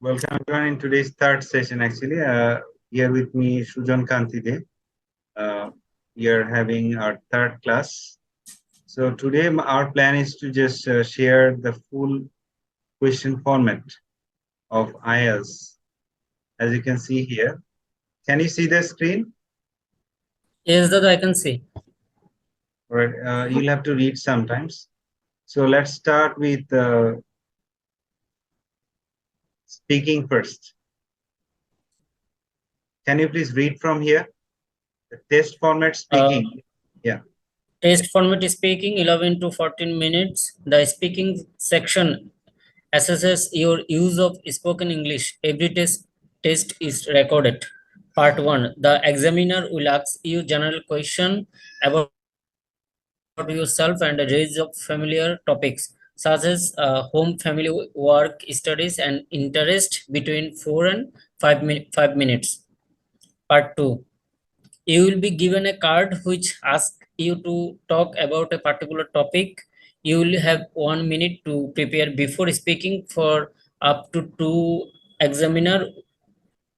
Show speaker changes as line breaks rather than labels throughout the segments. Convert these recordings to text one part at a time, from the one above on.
Welcome everyone in today's third session. Actually, here with me Sujan Kantide. We are having our third class. So today our plan is to just share the full question format of IELTS. As you can see here, can you see the screen?
Yes, that I can see.
All right, you'll have to read sometimes. So let's start with speaking first. Can you please read from here? The test format speaking. Yeah.
Test format is speaking 11 to 14 minutes. The speaking section assesses your use of spoken English. Every test is recorded. Part 1. The examiner will ask you general question about yourself and a range of familiar topics such as home, family, work, studies, and interest between 4 and 5 minutes. Part 2. You will be given a card which asks you to talk about a particular topic. You will have 1 minute to prepare before speaking for up to two examiner.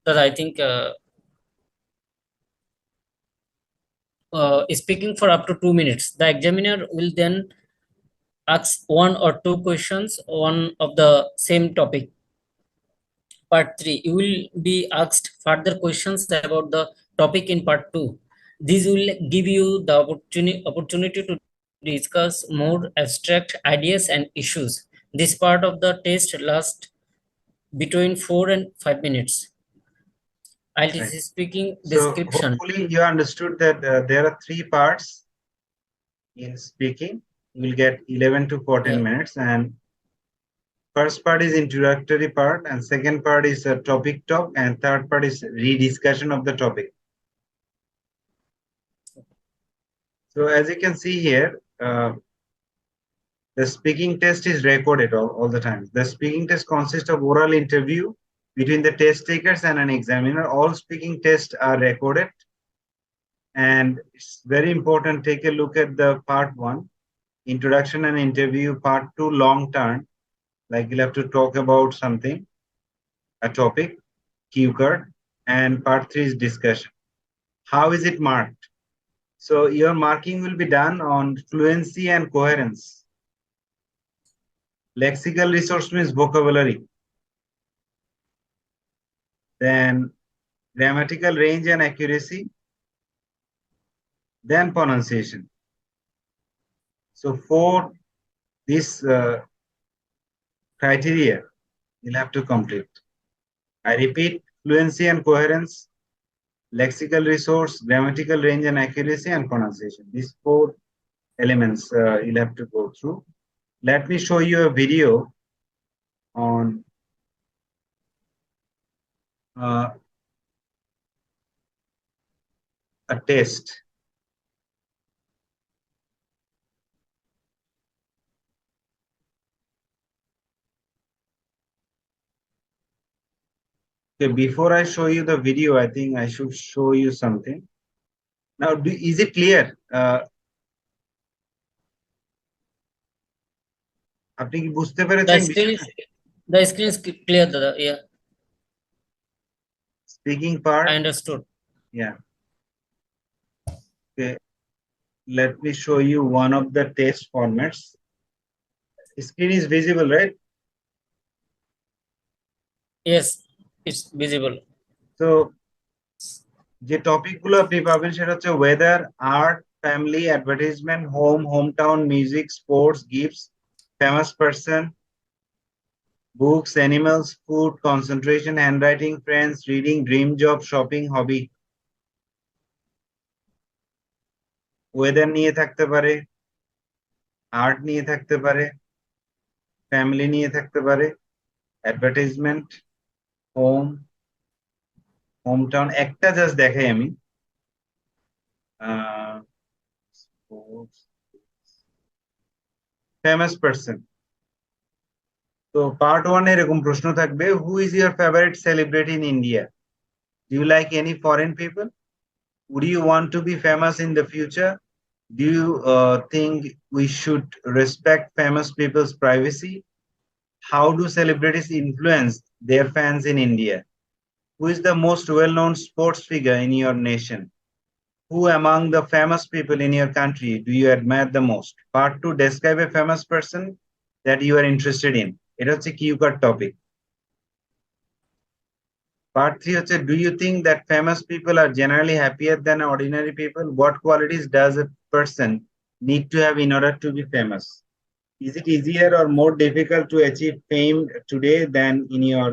That I think speaking for up to 2 minutes. The examiner will then ask one or two questions on of the same topic. Part 3, you will be asked further questions about the topic in part 2. This will give you the opportunity to discuss more abstract ideas and issues. This part of the test lasts between 4 and 5 minutes.
Right.
IELTS speaking
So
description.
hopefully you understood that there are three parts in speaking. You will get 11 to 14
Yeah.
minutes, and first part is introductory part, and second part is a topic talk, and third part is rediscussion of the topic. So as you can see here, the speaking test is recorded all the time. The speaking test consists of oral interview between the test takers and an examiner. All speaking tests are recorded, and it's very important. Take a look at the part 1, introduction and interview. Part 2, long term, like you'll have to talk about something, a topic, cue card, and part 3 is discussion. How is it marked? So your marking will be done on fluency and coherence. Lexical resource means vocabulary. Then grammatical range and accuracy. Then pronunciation. So for this criteria, you'll have to complete. I repeat, fluency and coherence, lexical resource, grammatical range and accuracy, and pronunciation. These 4 elements you'll have to go through. Let me show you a video on a test. Okay, before I show you the video, I think I should show you something. Now, is it clear? আপনি কি বুঝতে পেরেছেন বিষয়টা?
The screen is clear, Dada. Yeah.
Speaking part.
I understood.
Yeah. Okay. Let me show you one of the test formats. Screen is visible, right?
Yes, it's visible.
So যে টপিকগুলো আপনি পাবেন সেটা হচ্ছে weather, art, family, advertisement, home, hometown, music, sports, gifts, famous person, books, animals, food, concentration, handwriting, friends, reading, dream job, shopping, hobby. Weather নিয়ে থাকতে পারে, art নিয়ে থাকতে পারে, ফ্যামিলি নিয়ে থাকতে পারে, অ্যাডভার্টাইজমেন্ট, হোম, হোমটাউন। একটা জাস্ট দেখাই আমি, ফেমাস পারসন। তো পার্ট 1 এরকম প্রশ্ন থাকবে, who is your favourite celebrity in India? Do you like any foreign people? Would you want to be famous in the future? Do you think we should respect famous people's privacy? How do celebrities influence their fans in India? Who is the most well-known sports figure in your nation? Who among the famous people in your country do you admire the most? Part 2, describe a famous person that you are interested in. এটা হচ্ছে cue card topic. Part 3 হচ্ছে, do you think that famous people are generally happier than ordinary people? What qualities does a person need to have in order to be famous? Is it easier or more difficult to achieve fame today than in your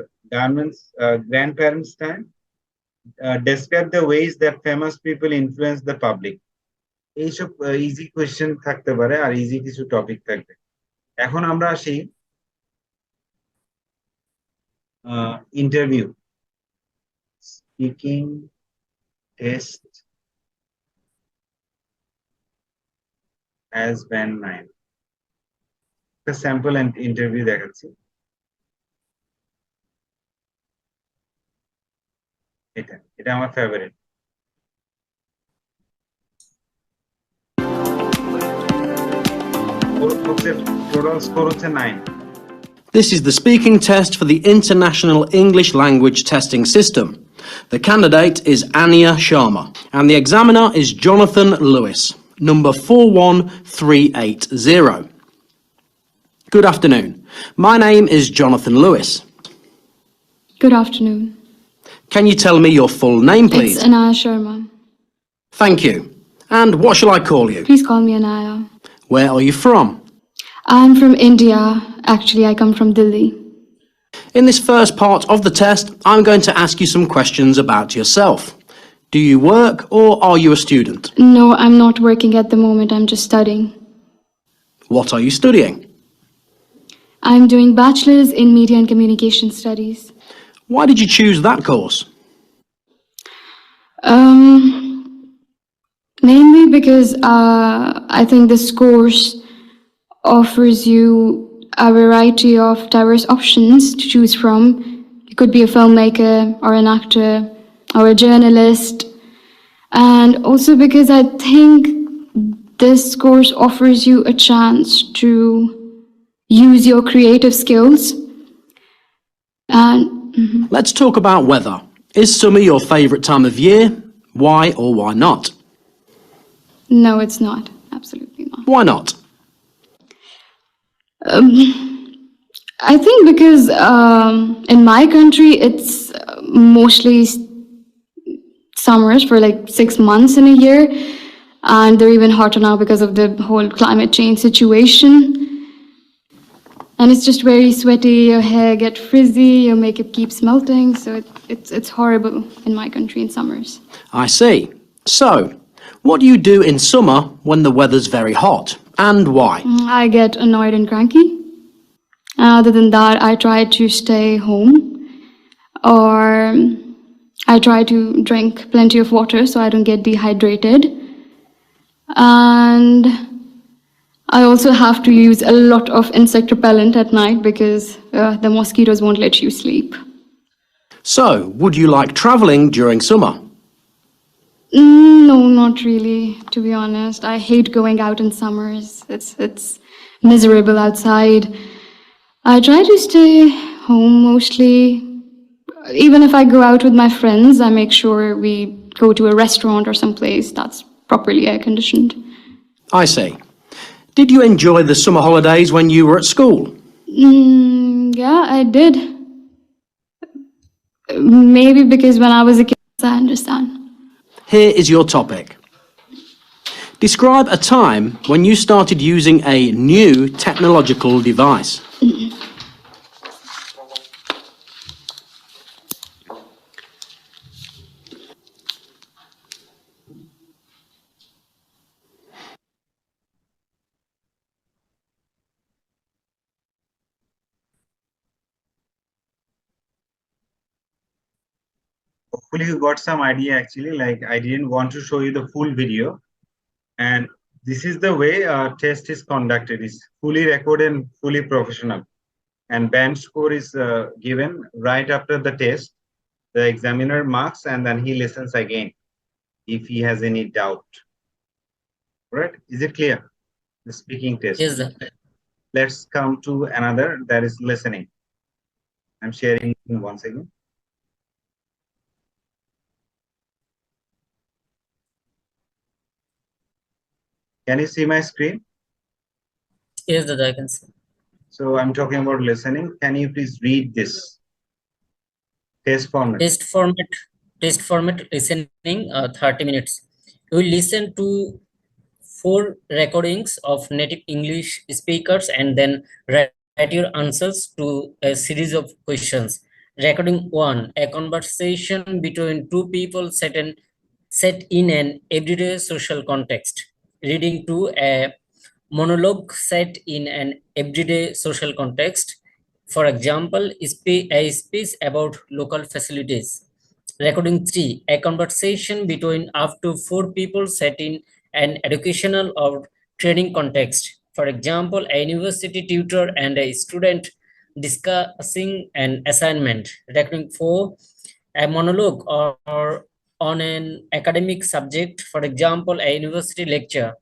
grandparents' time? Describe the ways that famous people influence the public. এইসব easy question থাকতে পারে আর easy কিছু topic থাকবে। এখন আমরা আসি interview speaking test as band 9 একটা sample interview দেখাচ্ছি। এটা আমার ফেভারিট। টোটাল স্কোর হচ্ছে 9।
This is the speaking test for the International English Language Testing System. The candidate is Anya Sharma and the examiner is Jonathan Lewis, number 41380. Good afternoon. My name is Jonathan Lewis.
Good afternoon.
Can you tell me your full name, please?
It's Anaya Sharma.
Thank you. And what shall I call you?
Please call me Anaya.
Where are you from?
I'm from India. Actually, I come from Delhi.
In this first part of the test, I'm going to ask you some questions about yourself. Do you work or are you a student?
No, I'm not working at the moment. I'm just studying.
What are you studying?
I'm doing bachelor's in media and communication studies.
Why did you choose that course?
Mainly because I think this course offers you a variety of diverse options to choose from. You could be a filmmaker or an actor or a journalist. And also because I think this course offers you a chance to use your creative skills. And
Let's talk about weather. Is summer your favourite time of year? Why or why not?
no, it's not. Absolutely not.
Why not?
I think because in my country it's mostly summers for like 6 months in a year, and they're even hotter now because of the whole climate change situation. And it's just very sweaty, your hair gets frizzy, your makeup keeps melting, so it's horrible in my country in summers.
I see. So, what do you do in summer when the weather's very hot, and why?
I get annoyed and cranky. Other than that, I try to stay home, or I try to drink plenty of water so I don't get dehydrated. And I also have to use a lot of insect repellent at night because the mosquitoes won't let you sleep.
So, would you like travelling during summer?
No, not really, to be honest. I hate going out in summers. It's miserable outside. I try to stay home mostly. Even if I go out with my friends, I make sure we go to a restaurant or someplace that's properly air conditioned.
I see. Did you enjoy the summer holidays when you were at school?
Yeah, I did. Maybe because when I was a kid, I understand.
Here is your topic. Describe a time when you started using a new technological device.
Hopefully you got some idea. Actually, like, I didn't want to show you the full video, and this is the way a test is conducted. It's fully recorded and fully professional, and band score is given right after the test. The examiner marks and then he listens again if he has any doubt. Right? Is it clear? The speaking test.
Yes, sir.
let's come to another, that is listening. I'm sharing once again. Can you see my screen?
Yes, Dada, I can see.
So I'm talking about listening. Can you please read this test format?
Test format listening, 30 minutes. You will listen to 4 recordings of native English speakers and then write your answers to a series of questions. Recording 1, a conversation between two people set in an everyday social context. Reading 2, a monologue set in an everyday social context. For example, a speech about local facilities. Recording 3, a conversation between up to 4 people set in an educational or training context. For example, a university tutor and a student discussing an assignment. Recording 4, a monologue or on an academic subject, for example, a university lecture.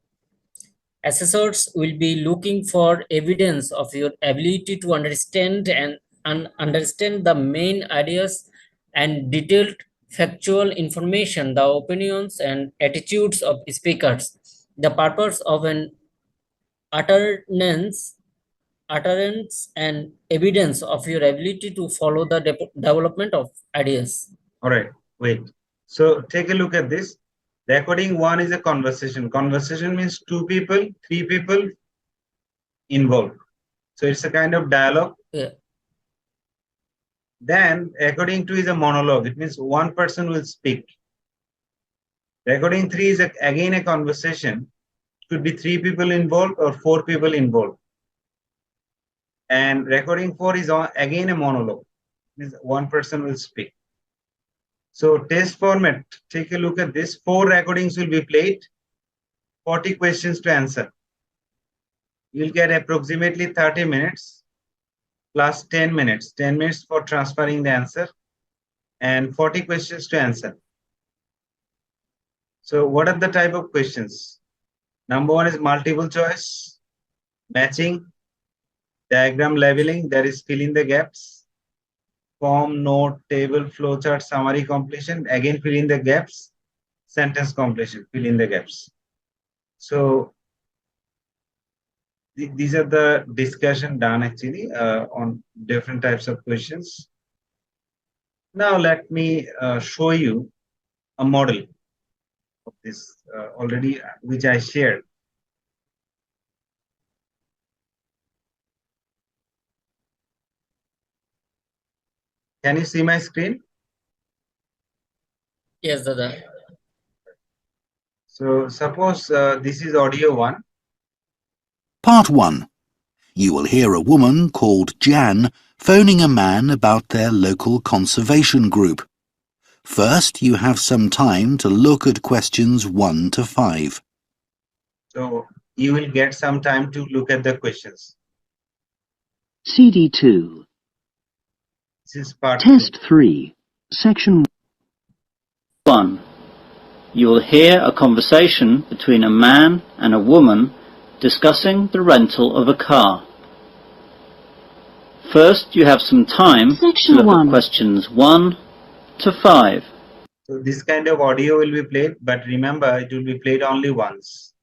Assessors will be looking for evidence of your ability to understand the main ideas and detailed factual information, the opinions and attitudes of speakers. The purpose of an utterance, utterance and evidence of your ability to follow the development of ideas.
All right, wait. So take a look at this. Recording 1 is a conversation. Conversation means 2 people, 3 people involved. So it's a kind of dialogue.
Yeah.
Then recording 2 is a monologue. It means 1 person will speak. Recording 3 is again a conversation. Could be 3 people involved or 4 people involved. And recording 4 is again a monologue. It means 1 person will speak. So test format, take a look at this. 4 recordings will be played, 40 questions to answer. You'll get approximately 30 minutes plus 10 minutes. 10 minutes for transferring the answer and 40 questions to answer. So what are the type of questions? Number 1 is multiple choice, matching, diagram leveling, that is fill in the gaps, form, note, table, flowchart, summary completion, again fill in the gaps, sentence completion, fill in the gaps. So these are the discussion done actually on different types of questions. Now let me show you a model of this already, which I shared. Can you see my screen?
Yes, Dada.
So suppose this is audio 1.
Part 1. You will hear a woman called Jan phoning a man about their local conservation group. First, you have some time to look at questions 1 to 5.
So you will get some time to look at the questions.
CD 2.
This is part
Test
2.
3. Section
1. You will hear a conversation between a man and a woman discussing the rental of a car. First, you have some time
Section
to look
1.
at questions 1 to 5.
So this kind of audio will be played, but remember it will be played only once.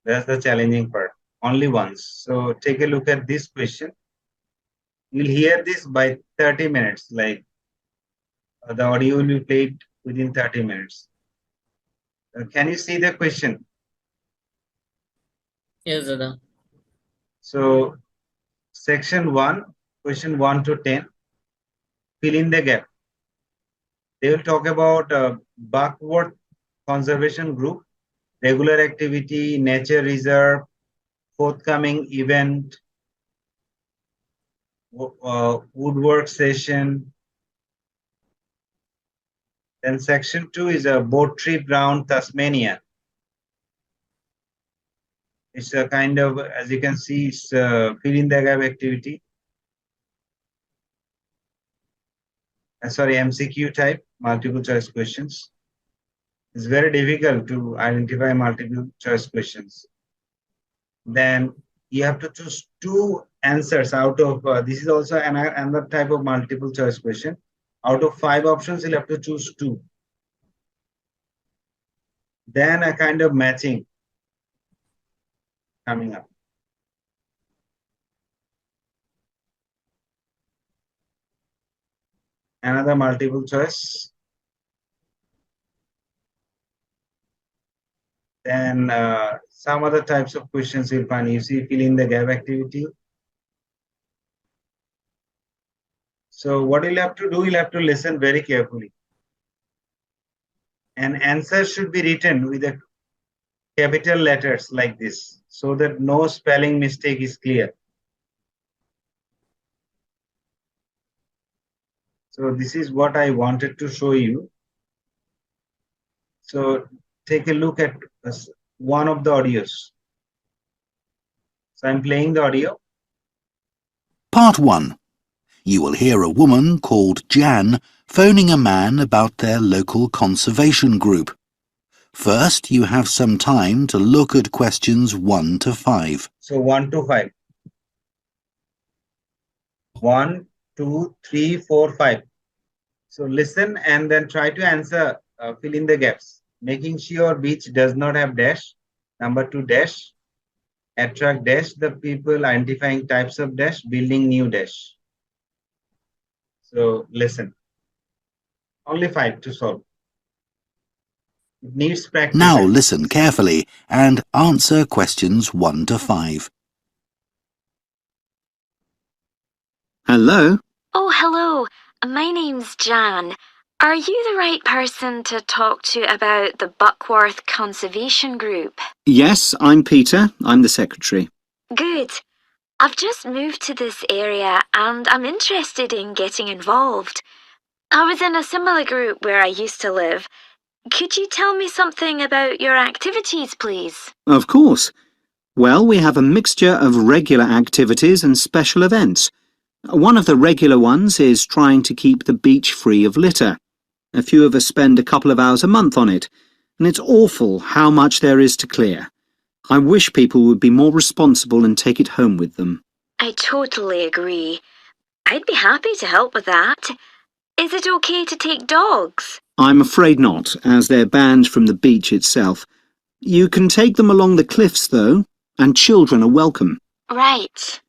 That's the challenging part. Only once. So take a look at this question. You'll hear this by 30 minutes, like the audio will be played within 30 minutes. Can you see the question?
Yes, Dada.
So section 1, question 1 to 10, fill in the gap. They will talk about Buckworth Conservation Group, regular activity, nature reserve, forthcoming event, woodwork session. Then section 2 is a boat trip round Tasmania. It's a kind of, as you can see, it's fill in the gap activity. Sorry, MCQ type, multiple choice questions. It's very difficult to identify multiple choice questions. Then you have to choose two answers out of, this is also another type of multiple choice question. Out of 5 options, you'll have to choose 2. Then a kind of matching coming up. Another multiple choice. Then some other types of questions you'll find. You see, fill in the gap activity. So what you'll have to do, you'll have to listen very carefully. And answer should be written with a capital letters like this, so that no spelling mistake is clear. So this is what I wanted to show you. So take a look at one of the audios. So I'm playing the audio.
Part 1. You will hear a woman called Jan phoning a man about their local conservation group. First, you have some time to look at questions 1 to 5.
So 1 to 5. 1, 2, 3, 4, 5. So listen and then try to answer, fill in the gaps, making sure beach does not have dash. Number 2, dash. Attract dash the people, identifying types of dash, building new dash. So listen. Only 5 to solve. It needs practice.
Now listen carefully and answer questions 1 to 5.
Hello?
Oh, hello. My name's Jan. Are you the right person to talk to about the Buckworth Conservation Group?
Yes, I'm Peter. I'm the secretary.
Good. I've just moved to this area and I'm interested in getting involved. I was in a similar group where I used to live. Could you tell me something about your activities, please?
Of course. Well, we have a mixture of regular activities and special events. One of the regular ones is trying to keep the beach free of litter. A few of us spend a couple of hours a month on it, and it's awful how much there is to clear. I wish people would be more responsible and take it home with them.
I totally agree. I'd be happy to help with that. Is it okay to take dogs?
I'm afraid not, as they're banned from the beach itself. You can take them along the cliffs, though, and children are welcome.
Right.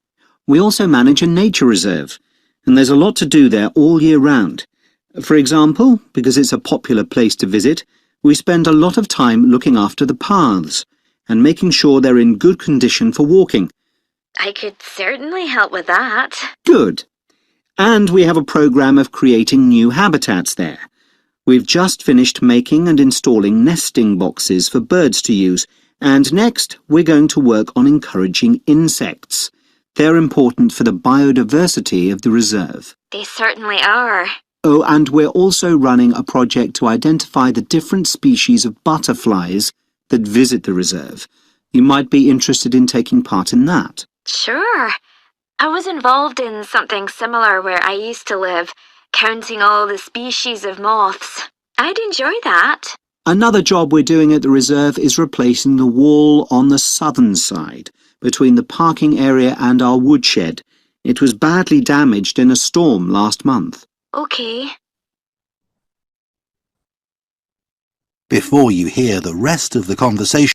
We also manage a nature reserve, and there's a lot to do there all year round. For example, because it's a popular place to visit, we spend a lot of time looking after the paths and making sure they're in good condition for walking.
I could certainly help with that.
Good. And we have a program of creating new habitats there. We've just finished making and installing nesting boxes for birds to use, and next we're going to work on encouraging insects. They're important for the biodiversity of the reserve.
They certainly are.
Oh, and we're also running a project to identify the different species of butterflies that visit the reserve. You might be interested in taking part in that.
Sure. I was involved in something similar where I used to live, counting all the species of moths. I'd enjoy that.
Another job we're doing at the reserve is replacing the wall on the southern side, between the parking area and our woodshed. It was badly damaged in a storm last month.
Okay.
Before you hear the rest of the conversation,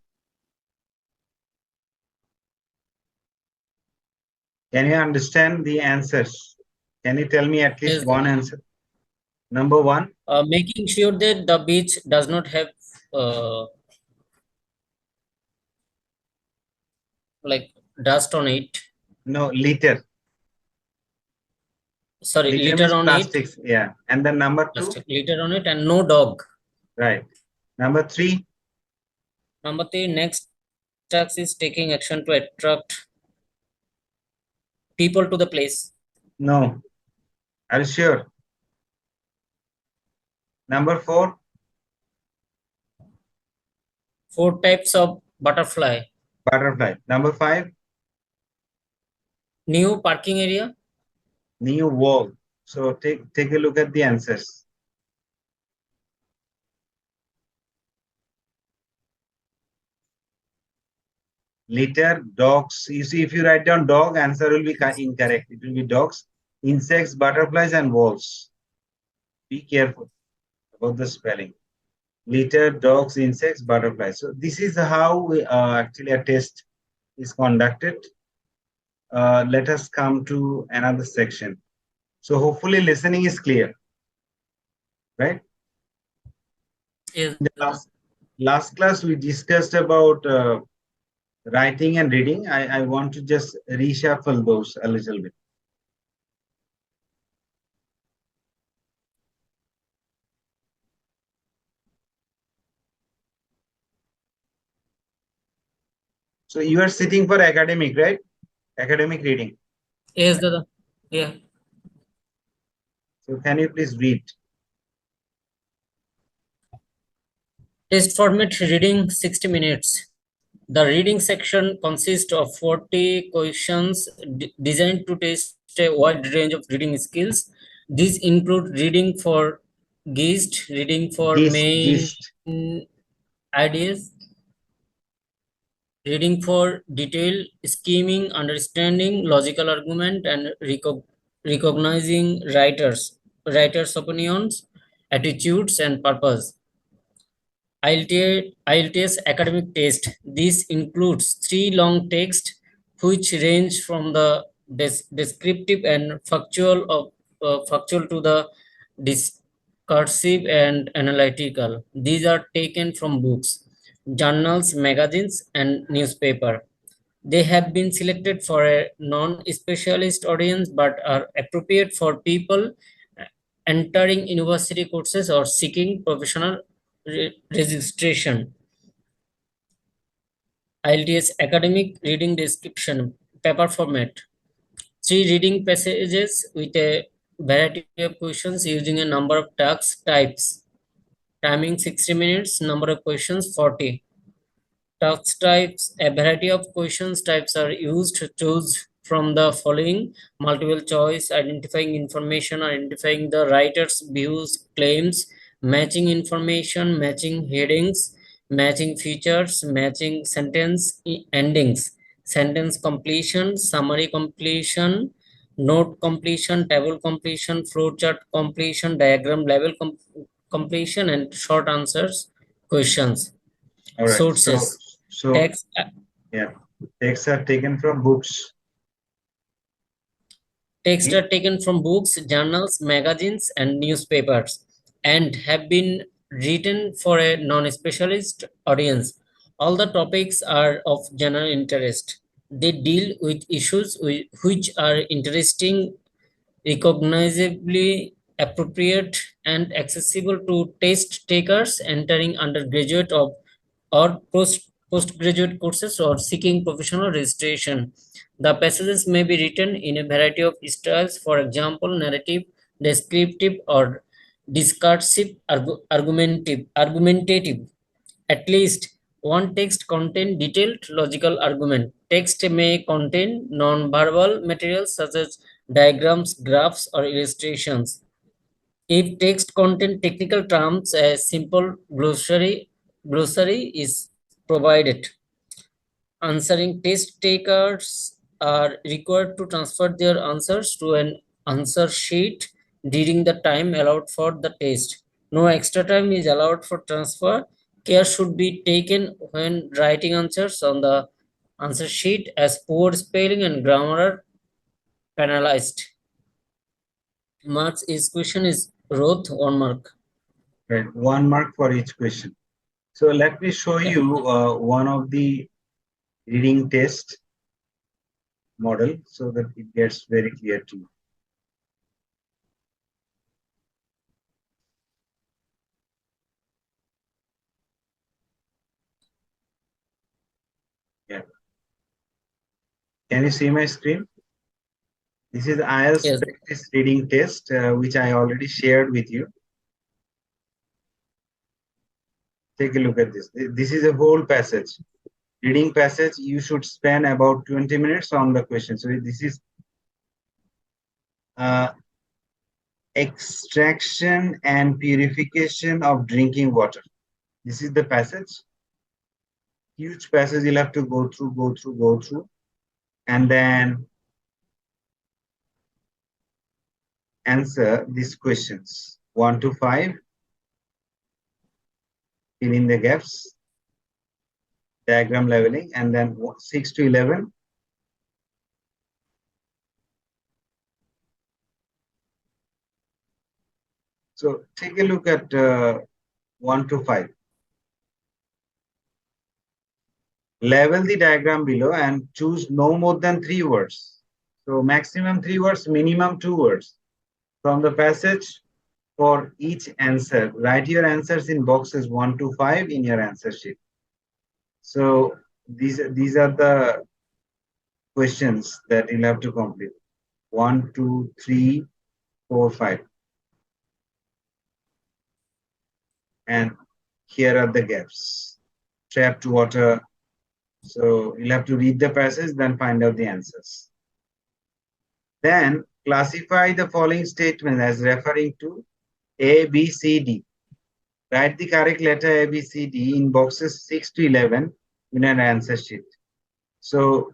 Can you understand the answers? Can you tell me at least
Yes.
one answer? Number 1.
Making sure that the beach does not have like dust on it.
No, litter.
Sorry,
Litter
litter
means
on
plastics. Yeah. And then number 2.
it. Litter on it and no dog.
Right. Number 3.
Number 3, next task is taking action to attract people to the place.
No. Are you sure? Number 4.
4 types of butterfly.
Butterfly. Number 5.
New parking area.
New wall. So take a look at the answers. Litter, dogs. You see, if you write down dog, answer will be incorrect. It will be dogs, insects, butterflies, and wolves. Be careful about the spelling. Litter, dogs, insects, butterflies. So this is how actually a test is conducted. Let us come to another section. So hopefully listening is clear, right?
Yes.
In the last class, we discussed about writing and reading. I want to just reshuffle those a little bit. So you are sitting for academic, right? Academic reading.
Yes, Dada. Yeah.
So can you please read?
Test format reading 60 minutes. The reading section consists of 40 questions designed to test a wide range of reading skills. These include reading for gist, reading for main ideas, reading for detail, scheming, understanding, logical argument, and recognizing writers' opinions, attitudes, and purpose. IELTS academic test. This includes 3 long texts which range from the descriptive and factual to the discursive and analytical. These are taken from books, journals, magazines, and newspaper. They have been selected for a non-specialist audience but are appropriate for people entering university courses or seeking professional registration. IELTS academic reading description, paper format. 3 reading passages with a variety of questions using a number of task types. Timing 60 minutes, number of questions 40. Task types, a variety of questions types are used to choose from the following: multiple choice, identifying information, identifying the writer's views, claims, matching information, matching headings, matching features, matching sentence endings, sentence completion, summary completion, note completion, table completion, flowchart completion, diagram level completion, and short answers questions.
All right.
Sources.
So
Text,
yeah, texts are taken from books.
texts are taken from books, journals, magazines, and newspapers, and have been written for a non-specialist audience. All the topics are of general interest. They deal with issues which are interesting, recognizably appropriate, and accessible to test takers entering undergraduate or postgraduate courses or seeking professional registration. The passages may be written in a variety of styles, for example, narrative, descriptive, or discursive, argumentative. At least one text contain detailed logical argument. Text may contain non-verbal materials such as diagrams, graphs, or illustrations. If text contain technical terms, a simple glossary is provided. Answering test takers are required to transfer their answers to an answer sheet during the time allowed for the test. No extra time is allowed for transfer. Care should be taken when writing answers on the answer sheet, as poor spelling and grammar are penalized. Marks is question is wrote 1 mark.
Right, 1 mark for each question. So let me show you one of the reading test model so that it gets very clear to you. Yeah. Can you see my screen? This is IELTS
Yes.
practice reading test, which I already shared with you. Take a look at this. This is a whole passage. Reading passage, you should spend about 20 minutes on the question. So this is extraction and purification of drinking water. This is the passage. huge passage you'll have to go through, and then answer these questions 1 to 5, fill in the gaps, diagram leveling, and then 6 to 11. So take a look at 1 to 5. Level the diagram below and choose no more than 3 words. So maximum 3 words, minimum 2 words. From the passage for each answer, write your answers in boxes 1 to 5 in your answer sheet. So these are the questions that you'll have to complete. 1, 2, 3, 4, 5. And here are the gaps. Trapped water. So you'll have to read the passage, then find out the answers. Then classify the following statement as referring to A, B, C, D. Write the correct letter A, B, C, D in boxes 6 to 11 in an answer sheet. So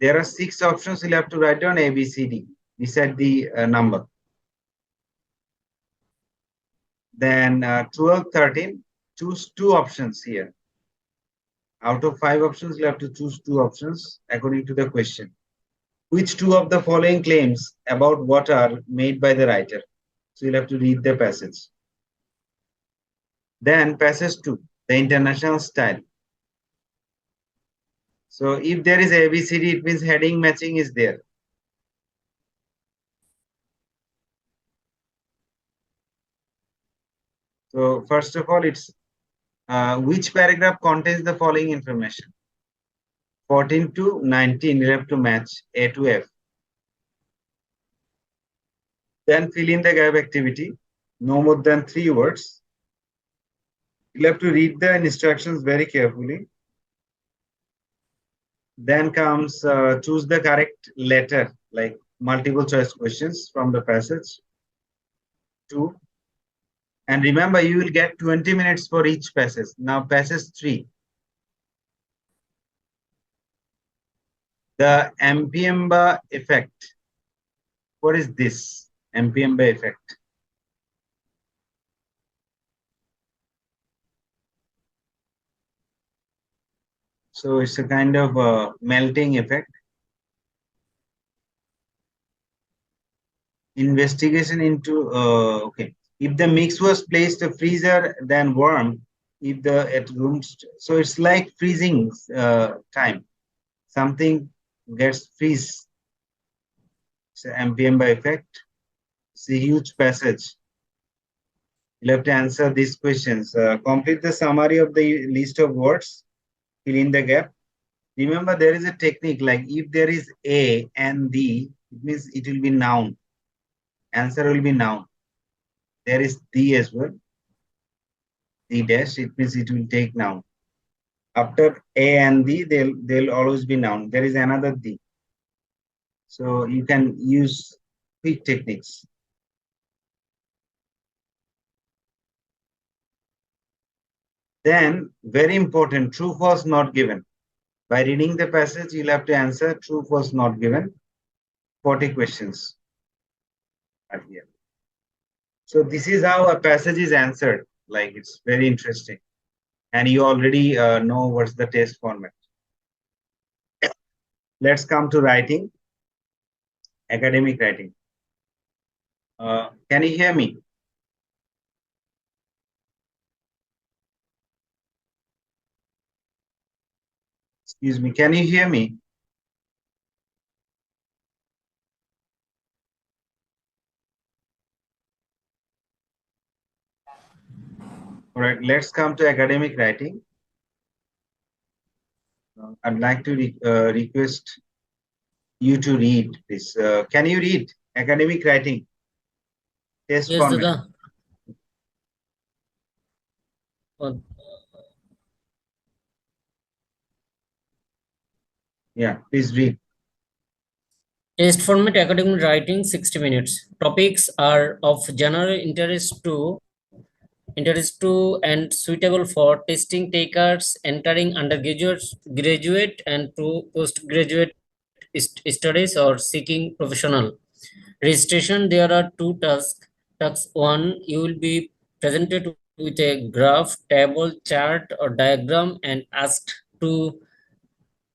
there are 6 options. You'll have to write down A, B, C, D beside the number. Then 12, 13, choose 2 options here. Out of 5 options, you'll have to choose 2 options according to the question. Which 2 of the following claims about what are made by the writer? So you'll have to read the passage. Then passage 2, the international style. So if there is ABCD, it means heading matching is there. So first of all, it's which paragraph contains the following information? 14 to 19, you have to match A to F. Then fill in the gap activity, no more than 3 words. You'll have to read the instructions very carefully. Then comes choose the correct letter, like multiple choice questions from the passage 2. And remember, you will get 20 minutes for each passage. Now passage 3. The Mpemba effect. What is this Mpemba effect? So it's a kind of melting effect. Investigation into, okay. If the mix was placed in freezer, then warm. If the at room, so it's like freezing time. Something gets freeze. It's an Mpemba effect. It's a huge passage. You'll have to answer these questions. Complete the summary of the list of words. Fill in the gap. Remember, there is a technique like if there is A and D, it means it will be noun. Answer will be noun. There is D as well. D dash, it means it will take noun. After A and D, they'll always be noun. There is another D. So you can use quick techniques. Then, very important, true, false, not given. By reading the passage, you'll have to answer true, false, not given. 40 questions are here. So this is how a passage is answered. Like, it's very interesting. And you already know what's the test format. Let's come to writing, academic writing. Can you hear me? Excuse me, can you hear me? All right, let's come to academic writing. I'd like to request you to read this. Can you read academic writing? Test
Yes,
format.
Dada.
Yeah, please read.
Test format academic writing 60 minutes. Topics are of general interest to interesting and suitable for testing takers entering undergraduate, graduate, and postgraduate studies or seeking professional registration. There are two tasks. Task 1, you will be presented with a graph, table, chart, or diagram and asked to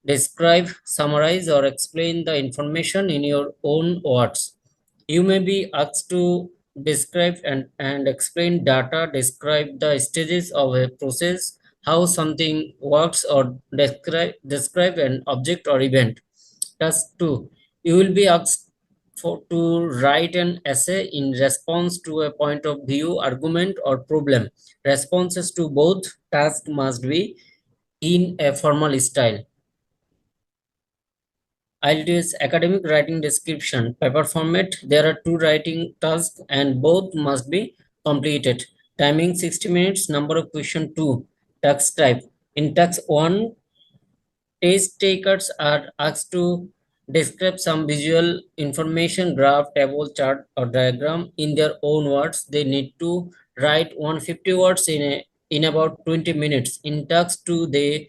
describe, summarize, or explain the information in your own words. You may be asked to describe and explain data, describe the stages of a process, how something works, or describe an object or event. Task 2, you will be asked to write an essay in response to a point of view, argument, or problem. Responses to both tasks must be in a formal style. IELTS academic writing description paper format. There are two writing tasks and both must be completed. Timing 60 minutes. Number of question 2. Task type. In task 1, test takers are asked to describe some visual information, graph, table, chart, or diagram in their own words. They need to write 150 words in about 20 minutes. In task 2, they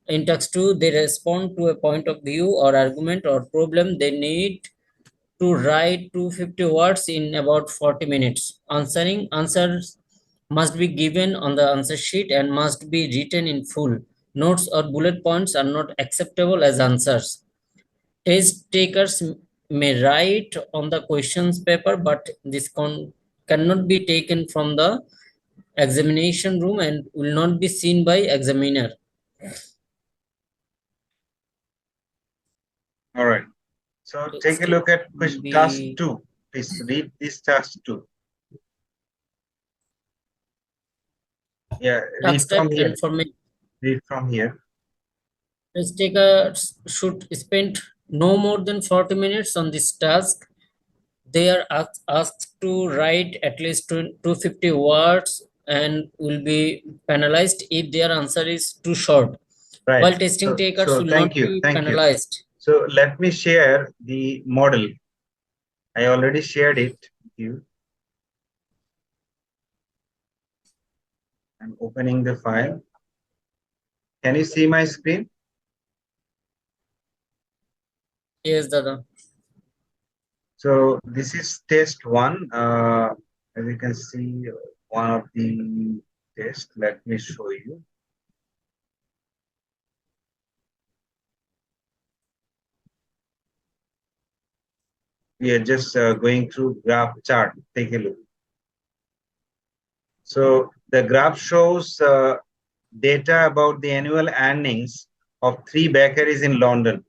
respond to a point of view or argument or problem. They need to write 250 words in about 40 minutes. Answers must be given on the answer sheet and must be written in full. Notes or bullet points are not acceptable as answers. Test takers may write on the questions paper, but this cannot be taken from the examination room and will not be seen by examiner.
All right. So take a look at task 2. Please read this task 2. Yeah, read from here. Read from here.
Test takers should spend no more than 40 minutes on this task. They are asked to write at least 250 words and will be penalized if their answer is too short.
Right.
While testing takers will not be penalized.
So let me share the model. I already shared it with you. I'm opening the file. Can you see my screen?
Yes, Dada.
So this is test 1. As you can see, one of the tests. Let me show you. We are just going through graph chart. Take a look. So the graph shows data about the annual earnings of 3 bakeries in London.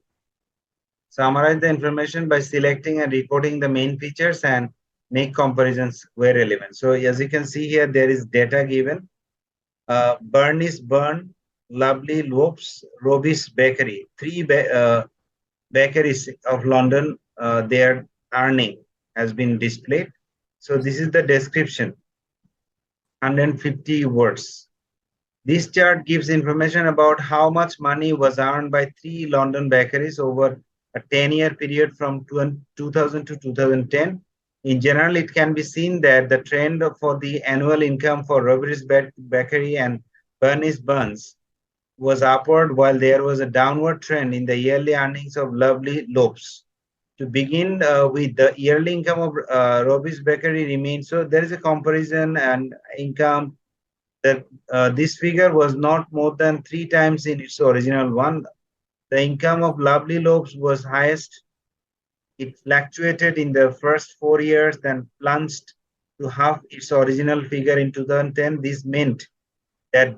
Summarize the information by selecting and recording the main features and make comparisons where relevant. So as you can see here, there is data given. Burn is Burn, Lovely Lopes, Roby's Bakery. 3 bakeries of London, their earning has been displayed. So this is the description, 150 words. This chart gives information about how much money was earned by 3 London bakeries over a 10-year period from 2000 to 2010. In general, it can be seen that the trend for the annual income for Roby's Bakery and Burns was upward, while there was a downward trend in the yearly earnings of Lovely Lopes. To begin with, the yearly income of Roby's Bakery remains. So there is a comparison and income that this figure was not more than 3 times in its original one. The income of Lovely Lopes was highest. It fluctuated in the first 4 years, then plunged to half its original figure in 2010. This meant that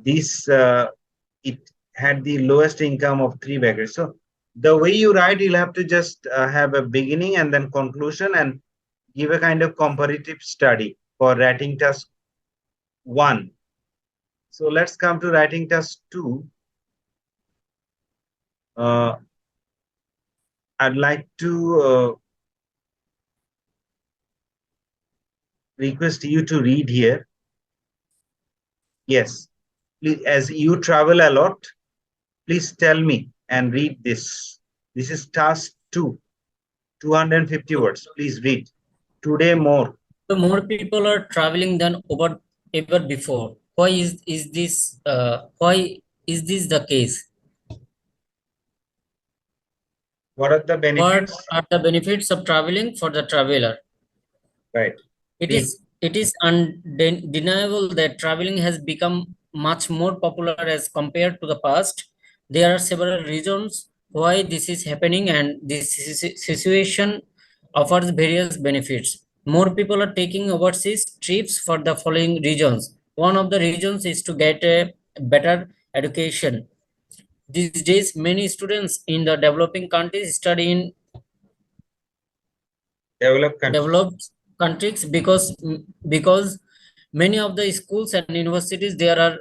it had the lowest income of 3 bakeries. So the way you write, you'll have to just have a beginning and then conclusion and give a kind of comparative study for writing task 1. So let's come to writing task 2. I'd like to request you to read here. Yes, please, as you travel a lot, please tell me and read this. This is task 2, 250 words. Please read. Today more.
So more people are traveling than over ever before. Why is this the case?
What are the
What
benefits?
are the benefits of traveling for the traveler?
Right.
It is undeniable that traveling has become much more popular as compared to the past. There are several reasons why this is happening, and this situation offers various benefits. More people are taking overseas trips for the following reasons. One of the reasons is to get a better education. These days, many students in the developing countries study in
Developed countries.
developed countries because many of the schools and universities there are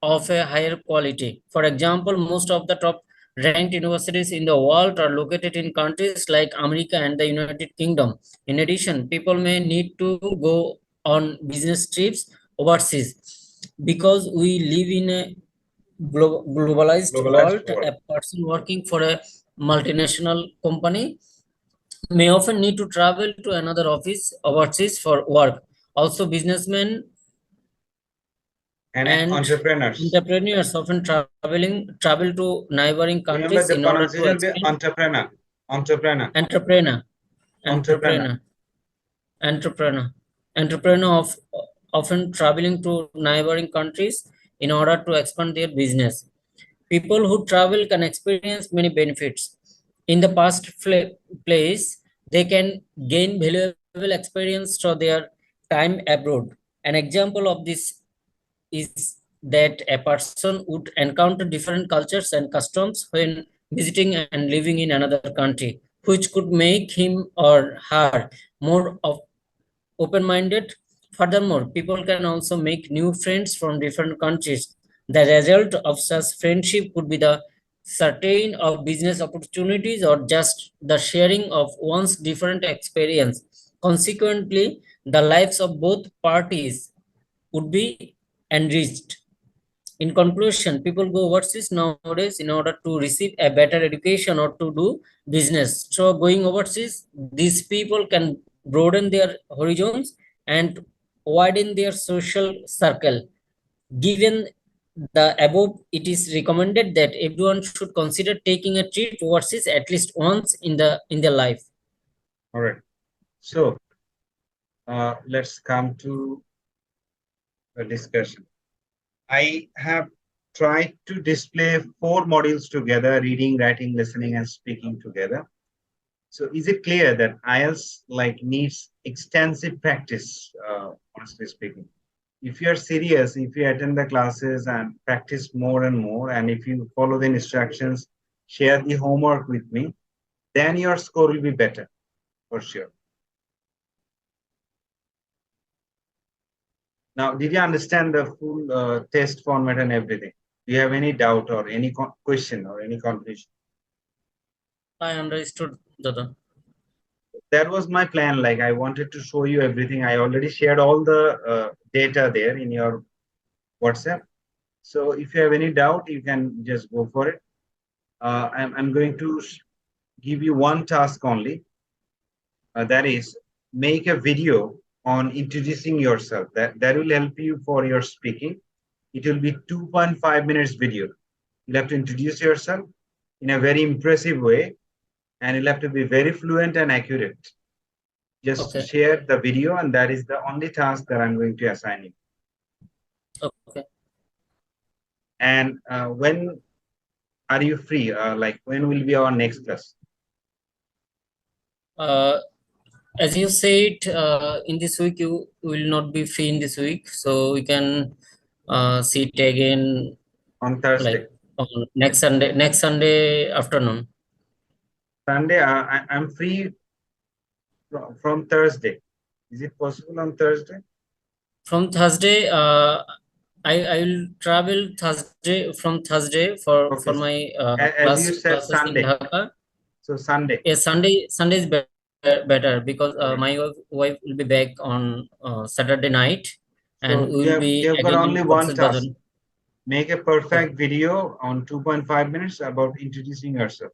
of a higher quality. For example, most of the top ranked universities in the world are located in countries like America and the United Kingdom. In addition, people may need to go on business trips overseas because we live in a globalized
Globalized
world.
world.
A person working for a multinational company may often need to travel to another office overseas for work. Also, businessmen
And
and
entrepreneurs.
entrepreneurs often travel to neighboring
Remember
countries
the
in order to
pronunciation will be
expand.
entrepreneur. Entrepreneur.
Entrepreneur,
Entrepreneur.
entrepreneur, entrepreneur, entrepreneur of often traveling to neighboring countries in order to expand their business. People who travel can experience many benefits. In the past place, they can gain valuable experience through their time abroad. An example of this is that a person would encounter different cultures and customs when visiting and living in another country, which could make him or her more of open-minded. Furthermore, people can also make new friends from different countries. The result of such friendship could be the certain of business opportunities or just the sharing of one's different experience. Consequently, the lives of both parties would be enriched. In conclusion, people go overseas nowadays in order to receive a better education or to do business. So going overseas, these people can broaden their horizons and widen their social circle. Given the above, it is recommended that everyone should consider taking a trip overseas at least once in their life.
All right. So let's come to a discussion. I have tried to display 4 modules together: reading, writing, listening, and speaking together. So is it clear that IELTS needs extensive practice, honestly speaking? If you are serious, if you attend the classes and practice more and more, and if you follow the instructions, share the homework with me, then your score will be better, for sure. Now, did you understand the full test format and everything? Do you have any doubt or any question or any confusion?
I understood, Dada.
That was my plan. I wanted to show you everything. I already shared all the data there in your WhatsApp. So if you have any doubt, you can just go for it. I'm going to give you one task only. That is, make a video on introducing yourself. That will help you for your speaking. It will be 2.5 minutes video. You'll have to introduce yourself in a very impressive way, and you'll have to be very fluent and accurate. Just
Okay.
share the video, and that is the only task that I'm going to assign you.
Okay.
And when are you free? When will be our next class?
As you said, in this week you will not be free in this week, so we can see it again
On Thursday.
On next Sunday afternoon.
Sunday, I'm free from Thursday. Is it possible on Thursday?
From Thursday, I will travel Thursday for my
as you said,
classes in
Sunday.
Dhaka.
So Sunday.
Yes, Sunday is better because my wife will be back on Saturday night, and
So
we will be
you've got
again
only
in
one
Cox's
task.
Bazar.
Make a perfect video on 2.5 minutes about introducing yourself.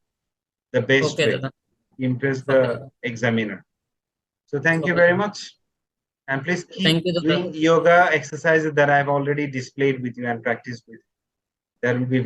The best way.
Dada.
Impress the examiner. So thank you very much. And please keep
Thank you,
doing yoga exercises that I've already displayed with you and practiced with. That will be very